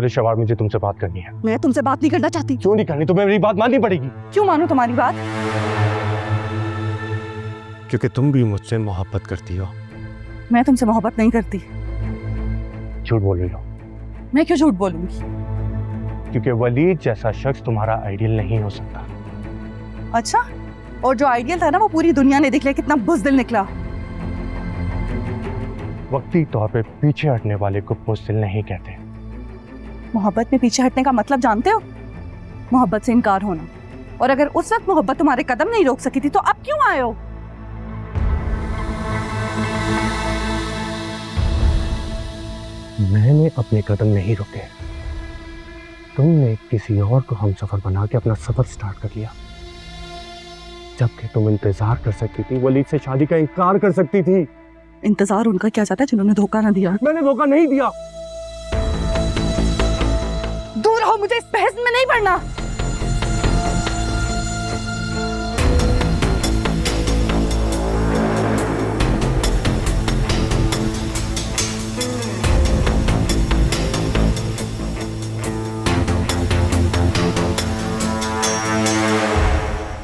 दुर्शवार, मुझे तुमसे बात करनी है। मैं तुमसे बात नहीं करना चाहती। क्यों नहीं करनी? तुम्हें मेरी बात माननी पड़ेगी। क्यों मानूं तुम्हारी बात? क्योंकि तुम भी मुझसे मोहब्बत करती हो। मैं तुमसे मोहब्बत नहीं करती। झूठ बोल रही हो। मैं क्यों झूठ बोलूंगी? क्योंकि वलीद जैसा शख्स तुम्हारा आइडियल नहीं हो सकता। अच्छा, और जो आइडियल था ना वो पूरी दुनिया ने देख लिया, कितना बुज़दिल निकला। वक्ती तौर पे पीछे हटने वाले को बुज़दिल नहीं कहते। मोहब्बत में पीछे हटने का मतलब जानते हो? मोहब्बत से इनकार होना। और अगर उस वक्त मोहब्बत तुम्हारे कदम नहीं रोक सकी थी तो अब क्यों आए हो? मैंने अपने कदम नहीं रोके, तुमने किसी और को हमसफर बना के अपना सफर स्टार्ट कर लिया। जबकि तुम इंतजार कर सकती थी, वलीद से शादी का इनकार कर सकती थी। इंतजार उनका क्या जाता है जिन्होंने धोखा ना दिया। मैंने धोखा नहीं दिया। दूर हो, मुझे इस बहस में नहीं पड़ना।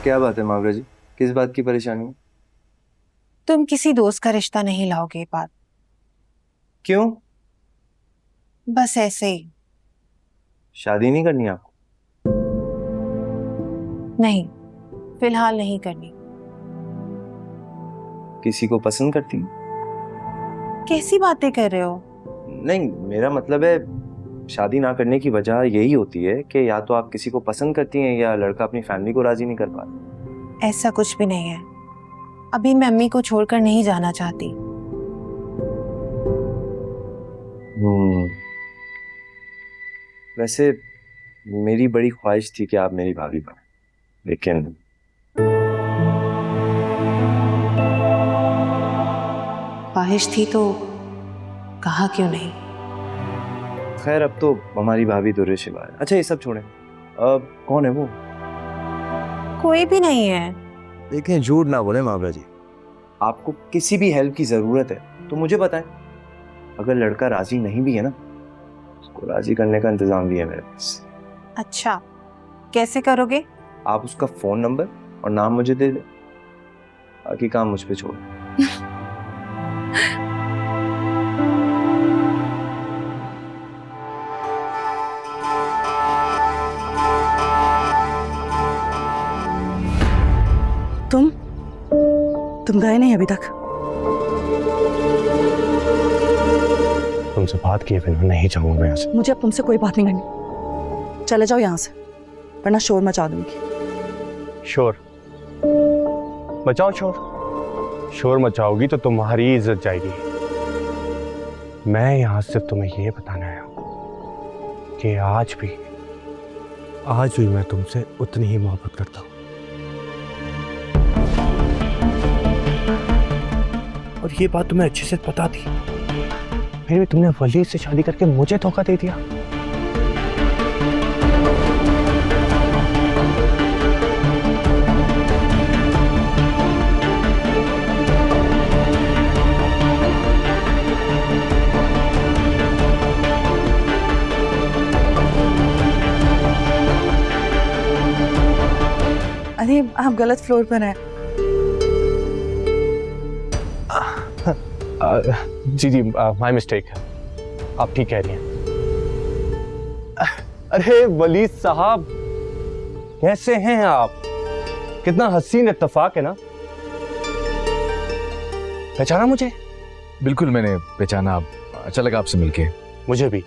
क्या बात है मावरा जी, किस बात की परेशानी है? तुम किसी दोस्त का रिश्ता नहीं लाओगे ये बात। क्यों? बस ऐसे ही। शादी नहीं करनी आपको? नहीं, फिलहाल नहीं करनी। किसी को पसंद करती हैं? कैसी बातें कर रहे हो? नहीं, मेरा मतलब है शादी ना करने की वजह यही होती है कि या तो आप किसी को पसंद करती हैं या लड़का अपनी फैमिली को राजी नहीं कर पा रहा। ऐसा कुछ भी नहीं है। अभी मैं अम्मी को छोड़कर नहीं जाना चाहती। वैसे मेरी बड़ी ख्वाहिश थी कि आप मेरी भाभी बने, लेकिन ख्वाहिश थी तो कहा क्यों नहीं। खैर अब तो हमारी भाभी दुर्रे शिवा है। अच्छा ये सब छोड़ें, अब कौन है वो? कोई भी नहीं है। देखें, झूठ ना बोले मावरा जी, आपको किसी भी हेल्प की जरूरत है तो मुझे बताएं। अगर लड़का राजी नहीं भी है ना, उसको राजी करने का इंतजाम भी है मेरे पास। अच्छा, कैसे करोगे? आप उसका फोन नंबर और नाम मुझे दे दें, बाकी काम मुझ पे छोड़। तुम गए नहीं अभी तक? तुमसे बात किए बिना नहीं जाऊंगा मैं यहाँ से। मुझे अब तुमसे कोई बात नहीं करनी। चले जाओ यहाँ से, वरना शोर मचा दूंगी। शोर मचाओ, शोर मचाओगी तो तुम्हारी इज्जत जाएगी। मैं यहाँ सिर्फ तुम्हें ये बताना है कि आज भी मैं तुमसे उतनी ही मोहब्बत करता हूँ। और ये बात तुम्हें अच्छे से पता थी, फिर भी तुमने वलीद से शादी करके मुझे धोखा दे दिया। अरे आप गलत फ्लोर पर हैं। जी माय मिस्टेक। आप ठीक कह रही हैं। अरे वलीद साहब, कैसे हैं आप? कितना हसीन इत्तेफाक है ना। पहचाना मुझे? बिल्कुल मैंने पहचाना। अच्छा लगा आपसे मिलके। मुझे भी।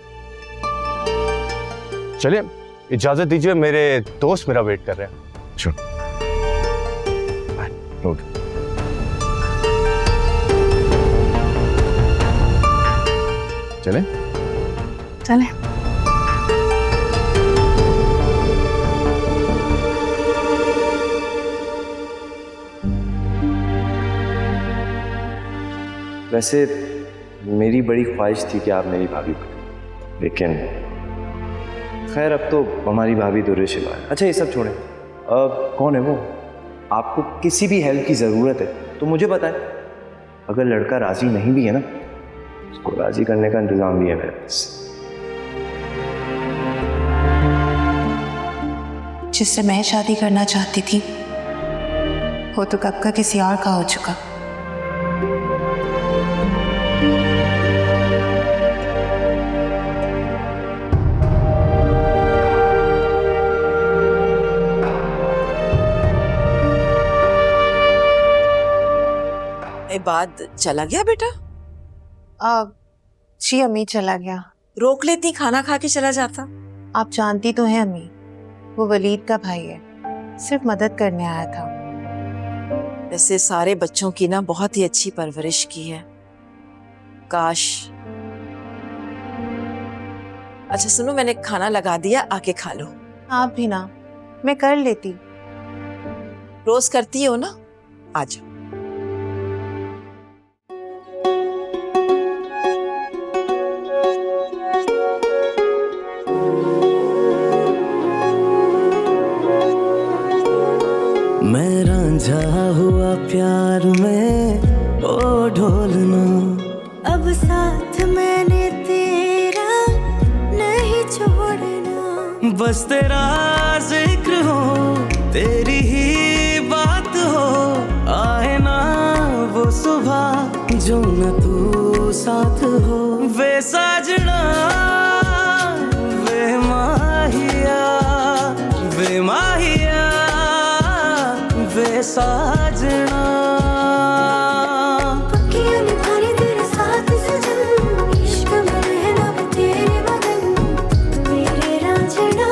चलिए इजाजत दीजिए, मेरे दोस्त मेरा वेट कर रहे हैं। श्योर। ओके। चलें? चलें। वैसे मेरी बड़ी ख्वाहिश थी कि आप मेरी भाभी बने, लेकिन खैर अब तो हमारी भाभी दुर्रे शिवा है। अच्छा ये सब छोड़ें, अब कौन है वो? आपको किसी भी हेल्प की ज़रूरत है तो मुझे बताएं। अगर लड़का राजी नहीं भी है ना, उसको राजी करने का इंतज़ाम भी है मेरे पास। जिससे मैं शादी करना चाहती थी वो तो कब का किसी और का हो चुका। बाद चला गया बेटा? जी अम्मी चला गया। रोक लेती, खाना खा के चला जाता। आप जानती तो हैं अम्मी, वो वलीद का भाई है, सिर्फ मदद करने आया था। वैसे सारे बच्चों की ना बहुत ही अच्छी परवरिश की है। काश। अच्छा सुनो, मैंने खाना लगा दिया, आके खा लो। आप भी ना, मैं कर लेती। रोज करती हो ना, आ जाओ। मैं रांझा हुआ प्यार में ओ ढोलना, अब साथ मैंने तेरा नहीं छोड़ना। बस तेरा जिक्र हो, तेरी ही बात हो, आए ना वो सुबह जो न तू साथ हो। वे साजना वे माहिया, वे माहिया वे साजना। पक्कियां निभाने तेरे साथ सजन, इश्क में रहना मैं तेरे मगन। मेरे रांझना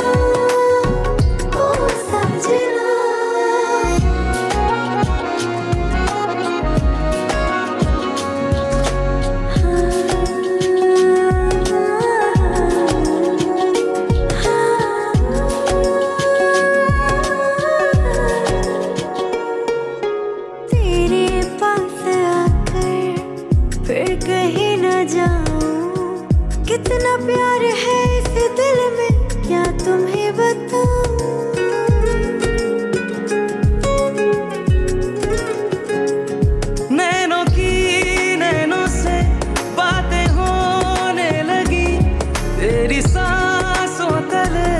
ओ साजना। तेरे पास आकर फिर कहीं न जाऊं, कितना प्यार है इस दिल में क्या तुम्हें बताऊं। नैनों की नैनों से बातें होने लगी, तेरी सांसों तले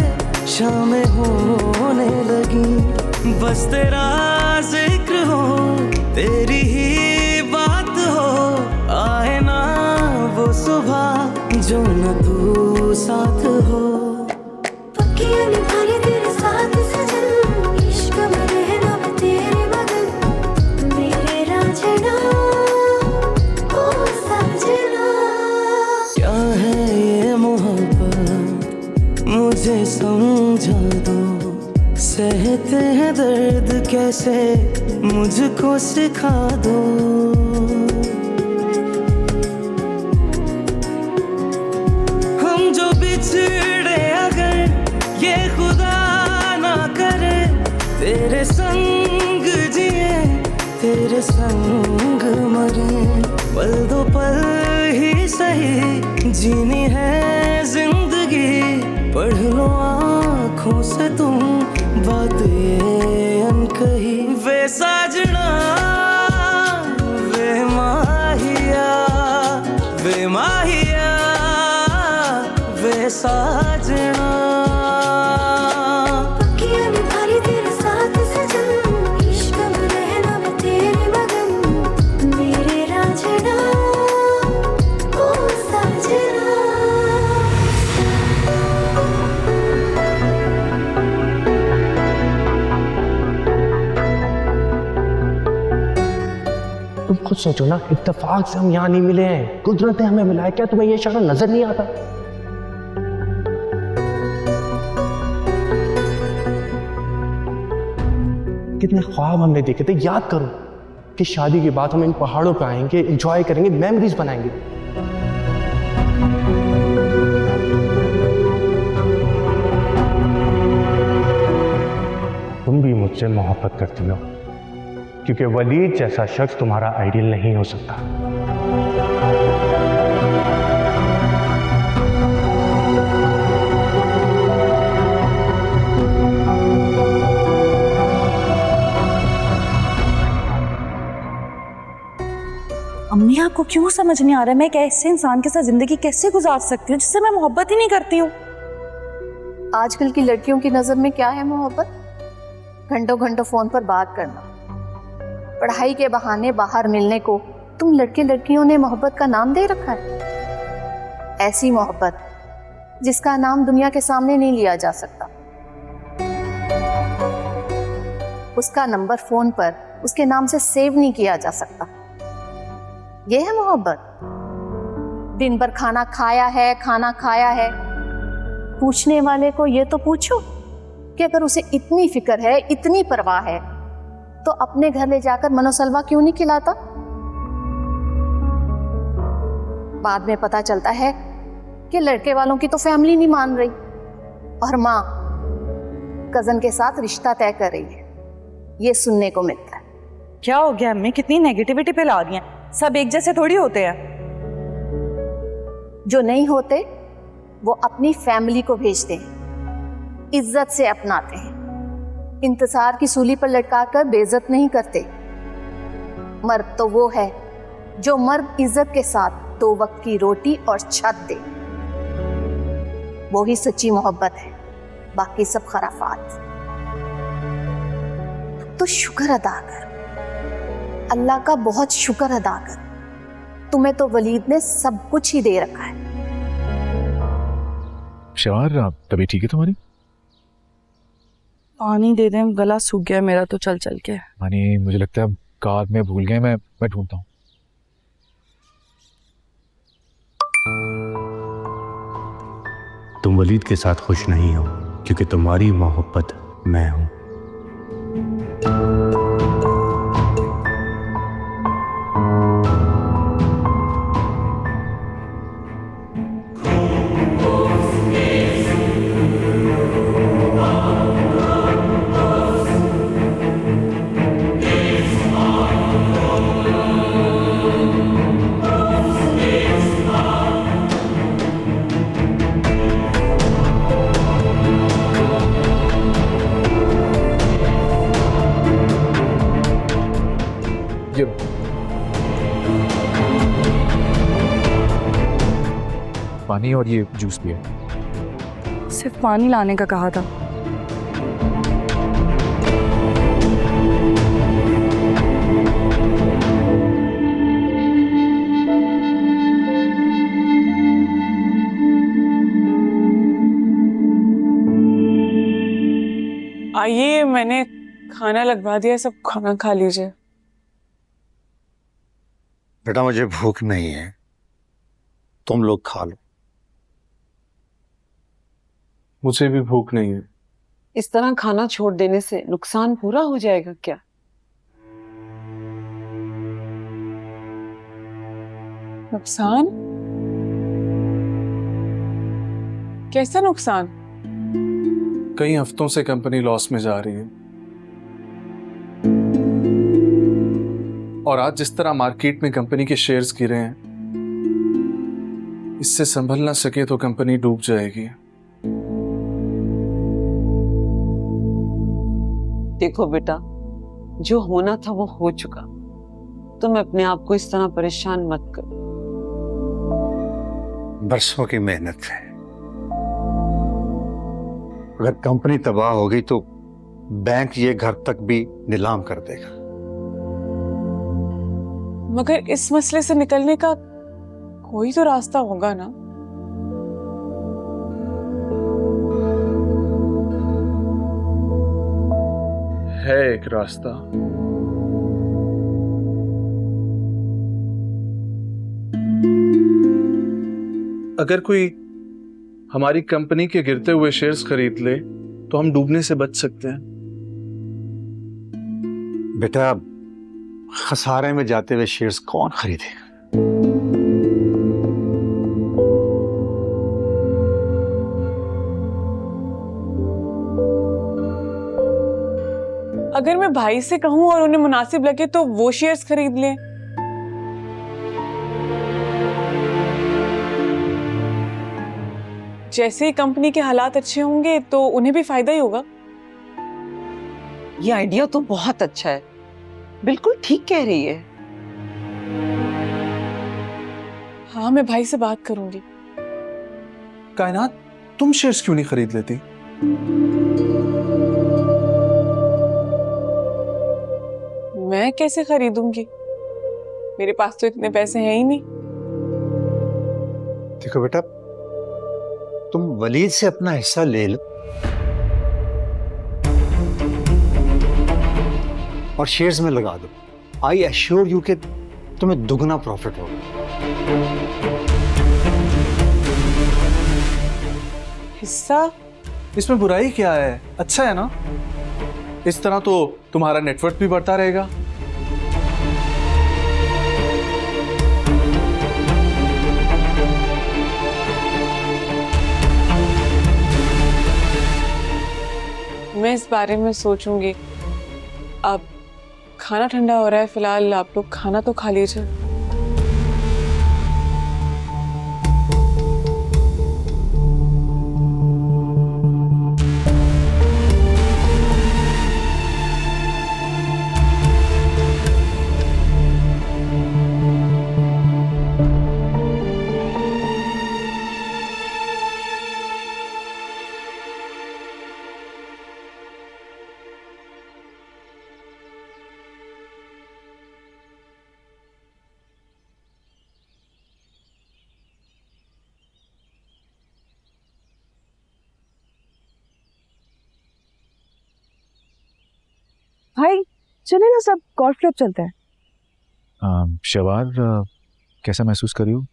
शामें होने लगी। बस तेरा जिक्र हो, तेरी ही बात हो, आए ना वो सुबह जो न तू साथ हो। पक्कियां निभाने तेरे साथ सजन, इश्क में रहना मैं तेरे मगन। मेरे रांझना ओ साजना। क्या है ये मोहब्बत मुझे समझा दो, सहते हैं दर्द कैसे मुझको सिखा दो। हम जो बिछड़े अगर ये खुदा ना करे, तेरे संग जिए तेरे संग मरे। पल दो पल ही सही जीनी है जिंदगी, पढ़ लो आँखों से तुम बात ये अनकही। वे साजना वे माहिया, वे माहिया वे साजना। पक्कियां निभाने तेरे साथ सजन, इश्क में रहना मैं तेरे मगन। मेरे रांझना ओ साजना। तुम खुद सोचो ना, इत्तेफाक से हम यहाँ नहीं मिले हैं, कुदरत ने हमें मिलाया। क्या तुम्हें ये इशारा नजर नहीं आता? कितने ख्वाब हमने देखे थे, याद करो कि शादी के बाद हम इन पहाड़ों पे आएंगे, एंजॉय करेंगे, मेमोरीज बनाएंगे। तुम भी मुझसे मोहब्बत करती हो, क्योंकि वलीद जैसा शख्स तुम्हारा आइडियल नहीं हो सकता। अम्मी आपको क्यों समझ नहीं आ रहा है मैं एक ऐसे इंसान के साथ जिंदगी कैसे गुजार सकती हूँ जिससे मैं मोहब्बत ही नहीं करती हूँ? आजकल की लड़कियों की नजर में क्या है मोहब्बत? घंटों घंटों फोन पर बात करना, पढ़ाई के बहाने बाहर मिलने को तुम लड़के लड़कियों ने मोहब्बत का नाम दे रखा है। ऐसी मोहब्बत जिसका नाम दुनिया के सामने नहीं लिया जा सकता। उसका नंबर फोन पर उसके नाम से सेव नहीं किया जा सकता। यह है मोहब्बत। दिन भर खाना खाया है, पूछने वाले को ये तो पूछो कि अगर उसे इतनी फिक्र है, इतनी परवाह है, तो अपने घर ले जाकर मनोसलवा क्यों नहीं खिलाता? बाद में पता चलता है कि लड़के वालों की तो फैमिली नहीं मान रही और माँ कजन के साथ रिश्ता तय कर रही है। ये सुनने को मिलता है। क्या हो गया अम्मी, कितनी नेगेटिविटी पे ला दी हैं? सब एक जैसे थोड़ी होते हैं। जो नहीं होते वो अपनी फैमिली को भेजते हैं, इज्जत से अपनाते हैं, इंतजार की सूली पर लटकाकर बेइज्जत नहीं करते। मर्द तो वो है जो मर्द इज्जत के साथ 2 वक्त की रोटी और छत दे। वो ही सच्ची मोहब्बत है, बाकी सब खराफात। तो शुक्र अदा कर, अल्लाह का बहुत शुक्र अदा कर। तुम्हें तो वलीद ने सब कुछ ही दे रखा है। शवार, आप तबीयत ठीक है तुम्हारी? पानी दे दें, गला सूख गया मेरा तो चल चल के। पानी मुझे लगता है कार में भूल गए, मैं ढूंढता हूँ। तुम वलीद के साथ खुश नहीं हो क्योंकि तुम्हारी मोहब्बत मैं हूं। ये पानी और ये जूस भी है। सिर्फ पानी लाने का कहा था। आइए, मैंने खाना लगवा दिया, सब खाना खा लीजिए। बेटा मुझे भूख नहीं है, तुम लोग खा लो। मुझे भी भूख नहीं है। इस तरह खाना छोड़ देने से नुकसान पूरा हो जाएगा क्या? नुकसान? कैसा नुकसान? कई हफ्तों से कंपनी लॉस में जा रही है और आज जिस तरह मार्केट में कंपनी के शेयर्स गिरे हैं, इससे संभल ना सके तो कंपनी डूब जाएगी। देखो बेटा, जो होना था वो हो चुका। तुम अपने आप को इस तरह परेशान मत करो। बरसों की मेहनत है, अगर कंपनी तबाह हो गई तो बैंक ये घर तक भी नीलाम कर देगा। मगर इस मसले से निकलने का कोई तो रास्ता होगा ना? है एक रास्ता। अगर कोई हमारी कंपनी के गिरते हुए शेयर्स खरीद ले तो हम डूबने से बच सकते हैं। बेटा खसारे में जाते हुए शेयर्स कौन खरीदेगा? अगर मैं भाई से कहूं और उन्हें मुनासिब लगे तो वो शेयर्स खरीद लें। जैसे ही कंपनी के हालात अच्छे होंगे तो उन्हें भी फायदा ही होगा। ये आइडिया तो बहुत अच्छा है, बिल्कुल ठीक कह रही है। हाँ, मैं भाई से बात करूंगी। कायनात, तुम शेयर्स क्यों नहीं खरीद लेती? मैं कैसे खरीदूंगी? मेरे पास तो इतने पैसे हैं ही नहीं। देखो बेटा, तुम वलीद से अपना हिस्सा ले लो और शेयर्स में लगा दो। आई एश्योर यू कि तुम्हें दुगना प्रॉफिट होगा। हिस्सा? इसमें बुराई क्या है? अच्छा है ना? इस तरह तो तुम्हारा नेटवर्क भी बढ़ता रहेगा। मैं इस बारे में सोचूंगी। अब खाना ठंडा हो रहा है, फिलहाल आप लोग खाना तो खा लीजिए। भाई चले ना, सब गोल्फ क्लब चलते हैं। शवार, कैसा महसूस कर रही हो?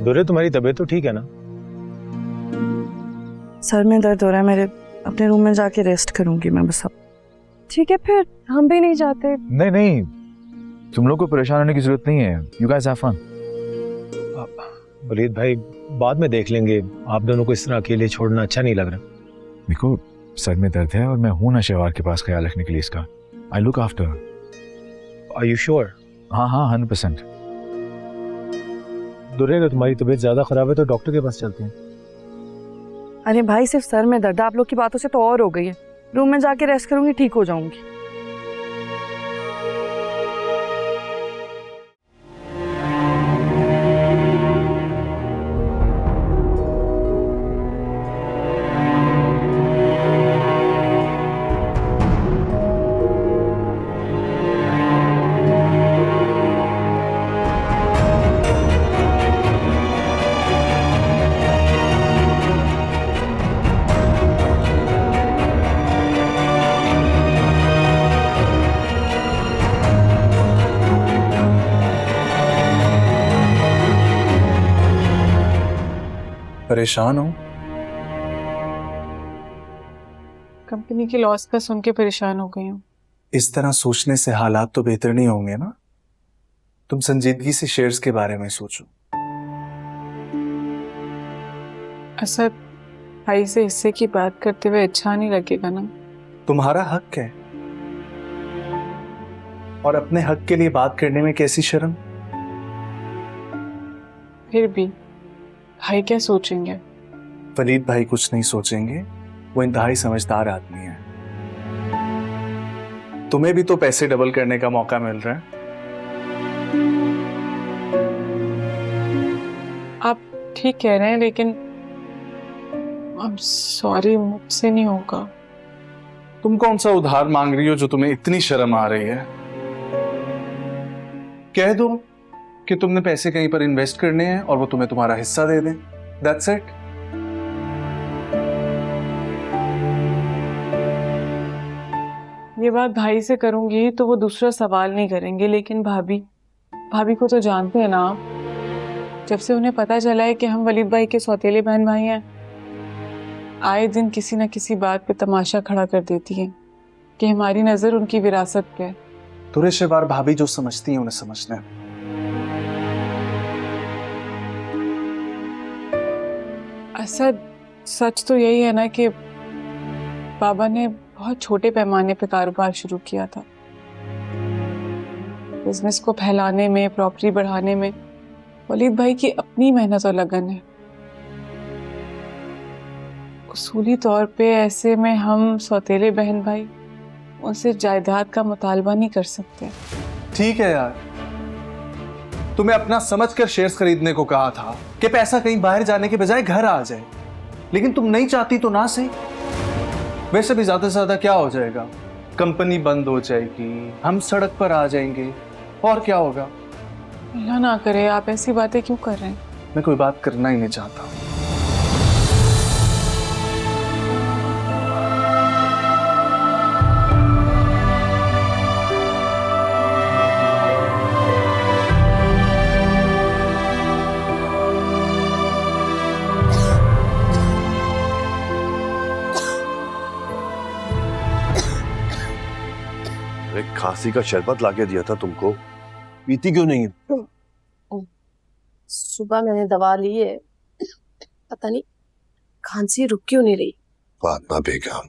दुर्रे, तुम्हारी तबीयत तो ठीक है ना? सर में दर्द हो रहा है मेरे, अपने रूम में जाके रेस्ट करूंगी मैं बस अब। ठीक है, फिर हम भी नहीं जाते। नहीं नहीं, तुम लोग को परेशान होने की जरूरत नहीं है। You guys have fun. Waleed भाई, बाद में देख लेंगे। आप दोनों को इस तरह अकेले छोड़ना अच्छा नहीं लग रहा। देखो, सर में दर्द है और मैं हूं ना शवार के पास ख्याल रखने के लिए इसका। I look after. Are you sure? हाँ हाँ, 100%। दुर्रे, अगर तुम्हारी तबीयत ज्यादा खराब है तो डॉक्टर के पास चलते हैं। अरे भाई, सिर्फ सर में दर्द, आप लोग की बातों से तो और हो गई है। रूम में जाके रेस्ट करूंगी, ठीक हो जाऊंगी। परेशान हो? कंपनी की लॉस पर सुन के परेशान हो गई हूँ। इस तरह सोचने से हालात तो बेहतर नहीं होंगे ना। तुम संजीदगी से शेयर्स के बारे में सोचो। असद, भाई से हिस्से की बात करते हुए अच्छा नहीं लगेगा ना? तुम्हारा हक है, और अपने हक के लिए बात करने में कैसी शर्म। फिर भी भाई क्या सोचेंगे? वलीद भाई कुछ नहीं सोचेंगे, वो इंतहाई समझदार आदमी है। तुम्हें भी तो पैसे डबल करने का मौका मिल रहा है। आप ठीक कह रहे हैं, लेकिन I'm sorry, मुझसे नहीं होगा। तुम कौन सा उधार मांग रही हो जो तुम्हें इतनी शर्म आ रही है? कह दो कि तुमने पैसे कहीं पर इन्वेस्ट करने हैं और वो तुम्हें तुम्हारा हिस्सा दे दें। That's it। ये बात भाई से करूंगी तो वो दूसरा सवाल नहीं करेंगे, लेकिन भाभी को तो जानते हैं ना आप। जब से उन्हें पता चला है कि हम वलीद भाई के सौतेले बहन भाई हैं, आए दिन किसी न किसी बात पे तमाशा खड़ा कर देती है कि हमारी नजर उनकी विरासत पे है। तुरे शेवार भाभी जो समझती हैं उन्हें समझना है। असद, सच तो यही है ना कि बाबा ने बहुत छोटे पैमाने पे कारोबार शुरू किया था। बिजनेस को फैलाने में, प्रॉपर्टी बढ़ाने में वलीद भाई की अपनी मेहनत और लगन है। उसूली तौर पे ऐसे में हम सौतेले बहन भाई उनसे जायदाद का मुतालबा नहीं कर सकते। ठीक है यार, तुम्हें अपना समझकर शेयर्स खरीदने को कहा था कि पैसा कहीं बाहर जाने के बजाय घर आ जाए। लेकिन तुम नहीं चाहती तो ना सही। वैसे भी ज्यादा से ज्यादा क्या हो जाएगा, कंपनी बंद हो जाएगी, हम सड़क पर आ जाएंगे, और क्या होगा। अल्लाह ना करे, आप ऐसी बातें क्यों कर रहे हैं? मैं कोई बात करना ही नहीं चाहता। खांसी का शरबत लाके दिया था तुमको, पीती क्यों नहीं है? सुबह मैंने दवा ली है, पता नहीं खांसी रुक क्यों नहीं रही। फातिमा बेगम,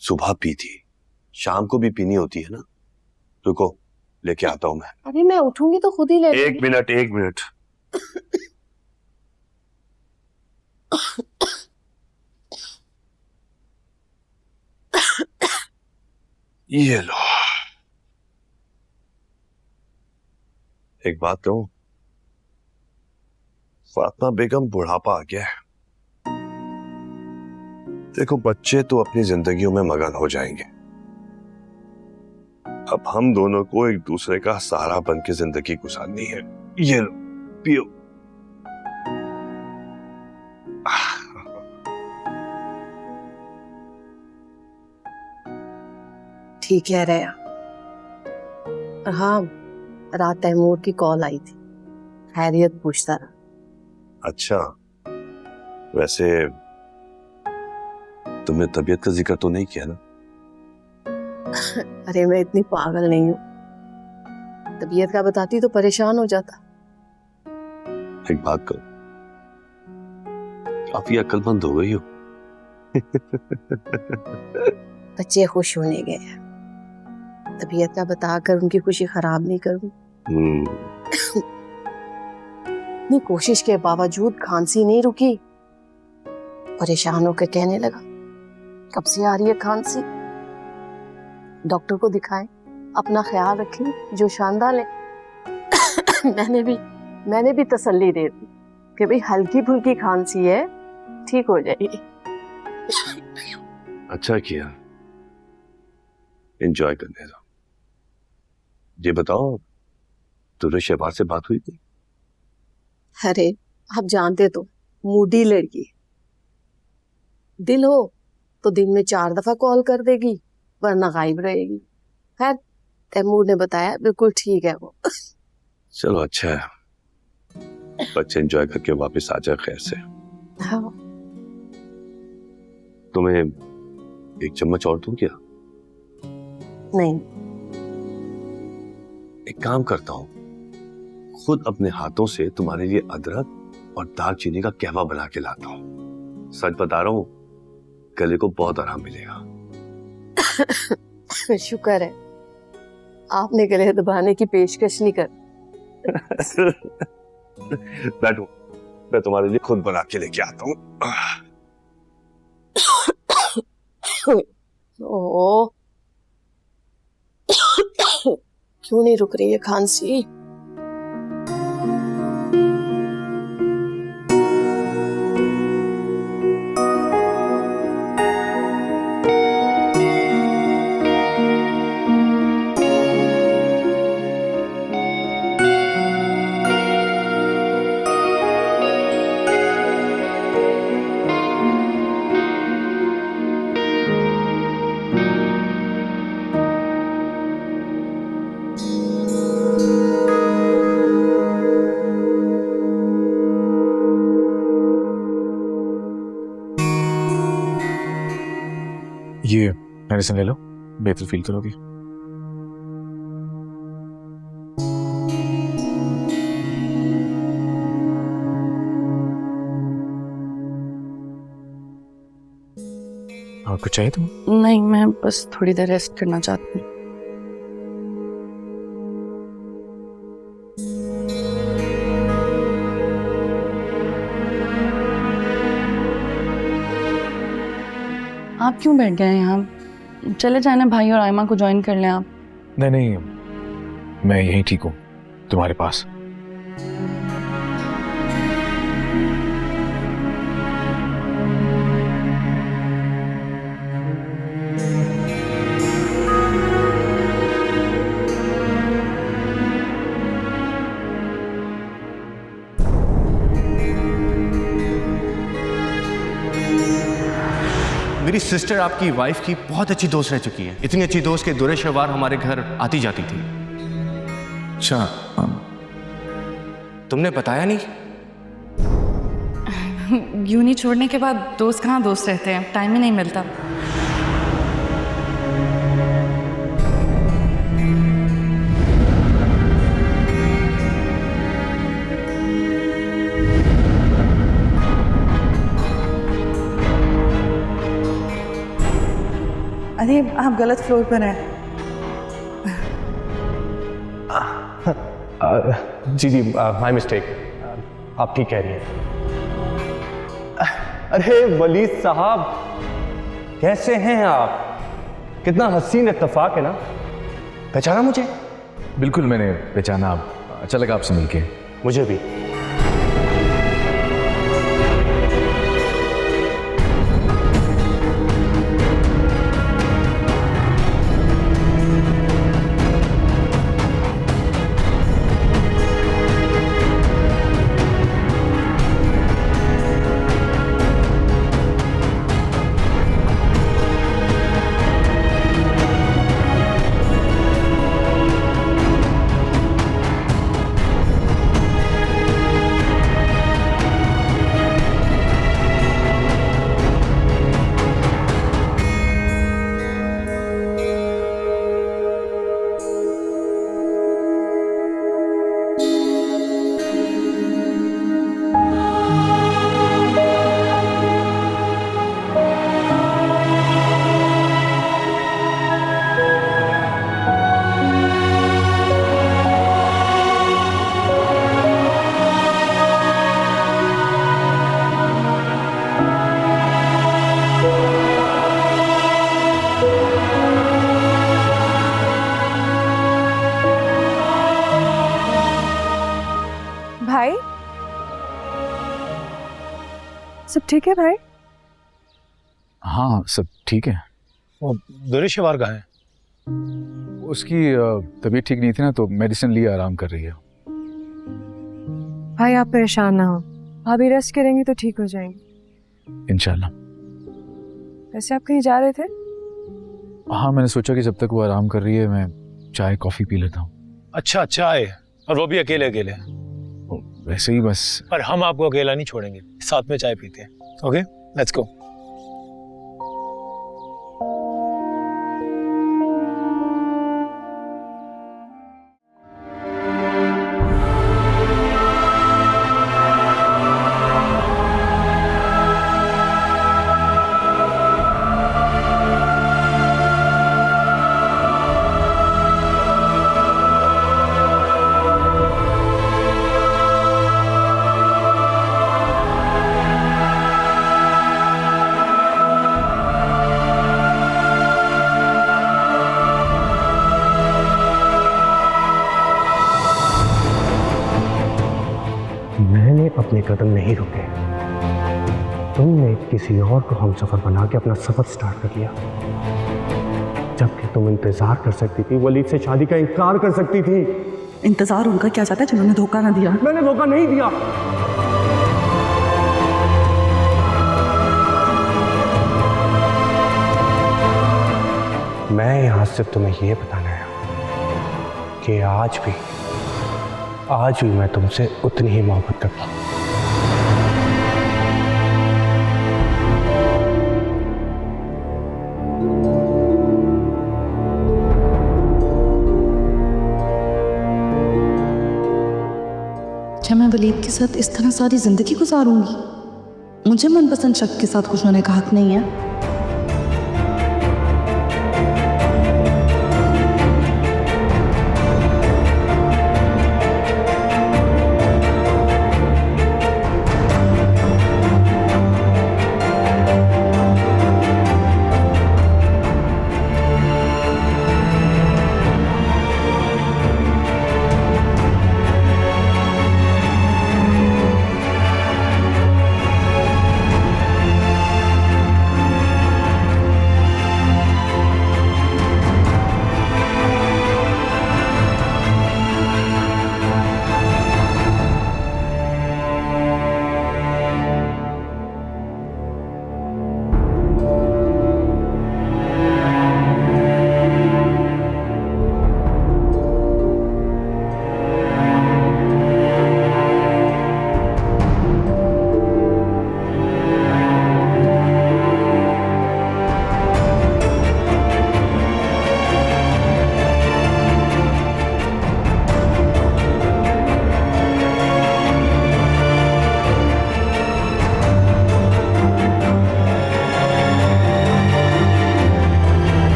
सुबह पी थी, शाम को भी पीनी होती है ना। रुको, लेके आता हूं मैं। अभी मैं उठूंगी तो खुद ही ले लूंगी। एक मिनट, एक मिनट। ये लो। एक बात कहूं, फातिमा बेगम, बुढ़ापा आ गया है। देखो, बच्चे तो अपनी जिंदगियों में मगन हो जाएंगे, अब हम दोनों को एक दूसरे का सहारा बन के जिंदगी गुजारनी है। ये लो, पियो। ठीक है रया। हाँ, रात तैमूर की कॉल आई थी, खैरियत पूछता रहा। अच्छा, वैसे तुमने तबीयत का जिक्र तो नहीं किया ना? अरे मैं इतनी पागल नहीं हूँ, तबीयत का बताती तो परेशान हो जाता। एक बात करो, काफी अक्लमंद हो गई हो। बच्चे खुश होने गए, तबीयत का बताकर उनकी खुशी खराब नहीं करूँ। इतनी कोशिश के बावजूद खांसी नहीं रुकी, परेशान होकर कहने लगा, कब से आ रही है खांसी, डॉक्टर को दिखाएं, अपना ख्याल रखें, जो शानदार ले। मैंने भी तसल्ली दे दी कि भाई हल्की फुल्की खांसी है, ठीक हो जाएगी। अच्छा किया, एंजॉय करने दो। ये बताओ, तुझे शहबाज से बात हुई थी? अरे आप जानते तो, मूडी लड़की, दिल हो तो दिन में 4 दफा कॉल कर देगी, वरना गायब रहेगी। खैर, तैमूर ने बताया बिल्कुल ठीक है वो। चलो अच्छा है, बच्चे एंजॉय करके वापस आ जाए खैर से। हाँ। तुम्हें एक चम्मच और दूं क्या? नहीं। एक काम करता हूं, खुद अपने हाथों से तुम्हारे लिए अदरक और दालचीनी का कहवा बना के लाता हूं। सच बता रहा हूं, गले को बहुत आराम मिलेगा। शुक्र है आपने गले दबाने की पेशकश नहीं कर। बैठो, मैं तुम्हारे लिए खुद बना के लेके आता हूं। ओ, क्यों नहीं रुक रही है खांसी? ये मेडिसिन ले लो, बेहतर फील करोगी। और कुछ चाहिए तुम? नहीं, मैं बस थोड़ी देर रेस्ट करना चाहती हूँ। आप क्यों बैठ गए यहाँ? चले जाना, भाई और आयमा को ज्वाइन कर लें आप। नहीं नहीं, मैं यहीं ठीक हूँ तुम्हारे पास। मेरी सिस्टर आपकी वाइफ की बहुत अच्छी दोस्त रह चुकी है। इतनी अच्छी दोस्त के दुरे शवार हमारे घर आती जाती थी। अच्छा, तुमने बताया नहीं? यूनी छोड़ने के बाद दोस्त कहाँ दोस्त रहते हैं, टाइम ही नहीं मिलता। अरे आप गलत फ्लोर पर हैं। जी जी, माय मिस्टेक। आप ठीक कह रही हैं। अरे वलीद साहब, कैसे हैं आप? कितना हसीन इत्तेफाक है ना। पहचाना मुझे? बिल्कुल मैंने पहचाना। आप, अच्छा लगा आपसे मिलके। मुझे भी। भाई, सब ठीक है भाई? हाँ सब ठीक है। वो दुरे शवार कहाँ है? उसकी तबीयत ठीक नहीं थी ना, तो मेडिसिन लिए आराम कर रही है। भाई आप परेशान ना हो, भाभी रेस्ट करेंगी तो ठीक हो जाएंगी इंशाल्लाह। वैसे आप कहीं जा रहे थे? हाँ मैंने सोचा कि जब तक वो आराम कर रही है मैं चाय कॉफ़ी पी लेता हूँ। अच्छा, चाय, और वो भी अकेले अकेले? वैसे ही बस। पर हम आपको अकेला नहीं छोड़ेंगे, साथ में चाय पीते हैं। Okay, let's go. मैंने अपने कदम नहीं रुके। तुमने किसी और को हमसफर बना के अपना सफर स्टार्ट कर लिया, जबकि तुम इंतजार कर सकती थी, वलीद से शादी का इनकार कर सकती थी। इंतजार उनका क्या चाहता है जिन्होंने धोखा ना दिया? मैंने धोखा नहीं दिया। मैं यहां सिर्फ तुम्हें यह बताना आया कि आज भी मैं तुमसे उतनी ही मोहब्बत करता हूं। क्या मैं वलीद के साथ इस तरह सारी जिंदगी गुजारूंगी? मुझे मनपसंद शख्स के साथ खुश होने का हक नहीं है?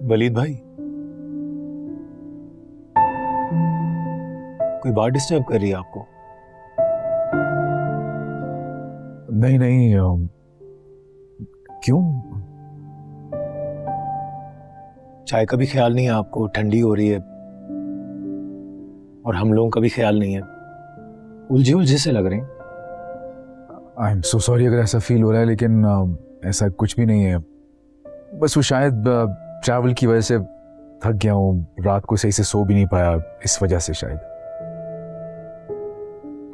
वलीद भाई, कोई बात डिस्टर्ब कर रही है आपको? नहीं नहीं, क्यों? चाय का भी ख्याल नहीं है आपको? ठंडी हो रही है और हम लोगों का भी ख्याल नहीं है। उलझे उलझे से लग रहे हैं। आई एम सो सॉरी अगर ऐसा फील हो रहा है, लेकिन ऐसा कुछ भी नहीं है। बस वो शायद ट्रैवल की वजह से थक गया हूँ, रात को सही से सो भी नहीं पाया, इस वजह से शायद।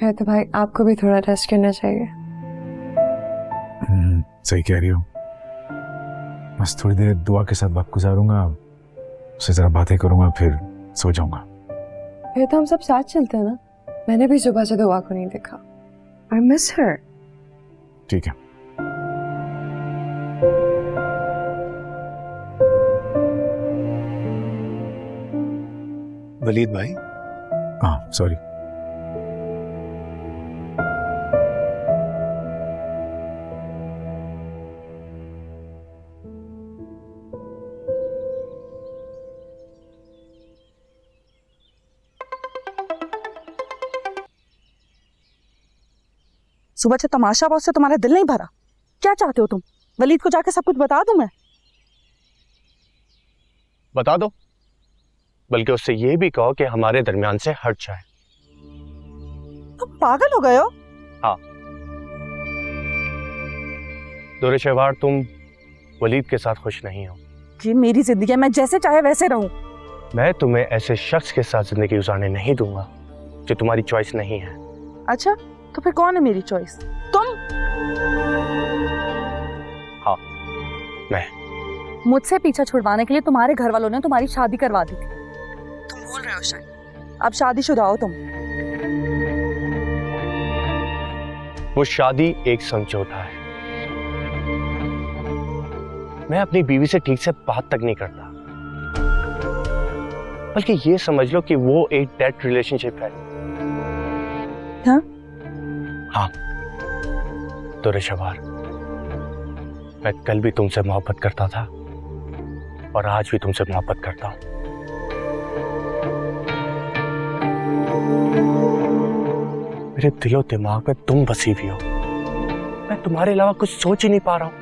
है तो भाई आपको भी थोड़ा रेस्ट करना चाहिए। सही कह रही हो। बस थोड़ी देर दुआ के साथ वक्त गुजारूंगा, उससे जरा बातें करूंगा, फिर सो जाऊंगा। फिर तो हम सब साथ चलते हैं ना। मैंने भी सुबह से दुआ को नहीं देखा। I miss her. ठीक है। वलीद भाई, हाँ सॉरी। सुबह से तमाशा बहुत से तुम्हारा दिल नहीं भरा? क्या चाहते हो तुम? वलीद को जाके सब कुछ बता दूं मैं? बता दो, बल्कि उससे ये भी कहो कि हमारे दरमियान से हट जाए। तुम पागल हो गए हो? हाँ दुर्रे शहवार, तुम वलीद के साथ खुश नहीं हो। जी मेरी जिंदगी है, मैं जैसे चाहे वैसे रहूं। मैं तुम्हें ऐसे शख्स के साथ जिंदगी गुजारने नहीं दूंगा जो तुम्हारी चॉइस नहीं है। अच्छा तो फिर कौन है मेरी चॉइस? तुम? हाँ मैं। मुझसे पीछा छुड़वाने के लिए तुम्हारे घर वालों ने तुम्हारी शादी करवा दी थी। तुम भूल रहे हो शायद। अब शादीशुदा हो तुम। वो शादी एक समझौता है। मैं अपनी बीवी से ठीक से बात तक नहीं करता, बल्कि ये समझ लो कि वो एक डेड रिलेशनशिप है। हाँ? हाँ दुर्रे शहवार, मैं कल भी तुमसे मोहब्बत करता था और आज भी तुमसे मोहब्बत करता हूं। मेरे दिलो दिमाग में तुम बसी हुई हो। मैं तुम्हारे अलावा कुछ सोच ही नहीं पा रहा हूं।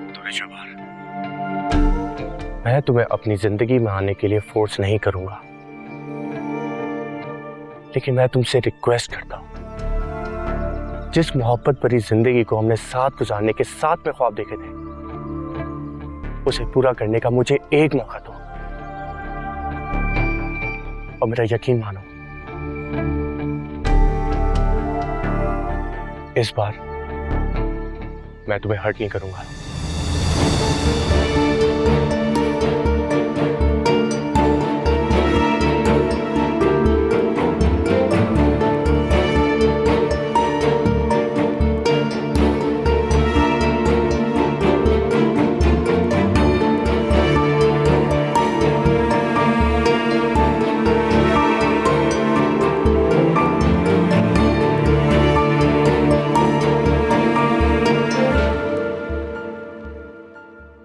दुर्रे शहवार, मैं तुम्हें अपनी जिंदगी में आने के लिए फोर्स नहीं करूंगा, लेकिन मैं तुमसे रिक्वेस्ट करता हूं, जिस मोहब्बत भरी जिंदगी को हमने साथ गुजारने के साथ में ख्वाब देखे थे, उसे पूरा करने का मुझे एक मौका दो। और मेरा यकीन मानो, इस बार मैं तुम्हें हर्ट नहीं करूंगा।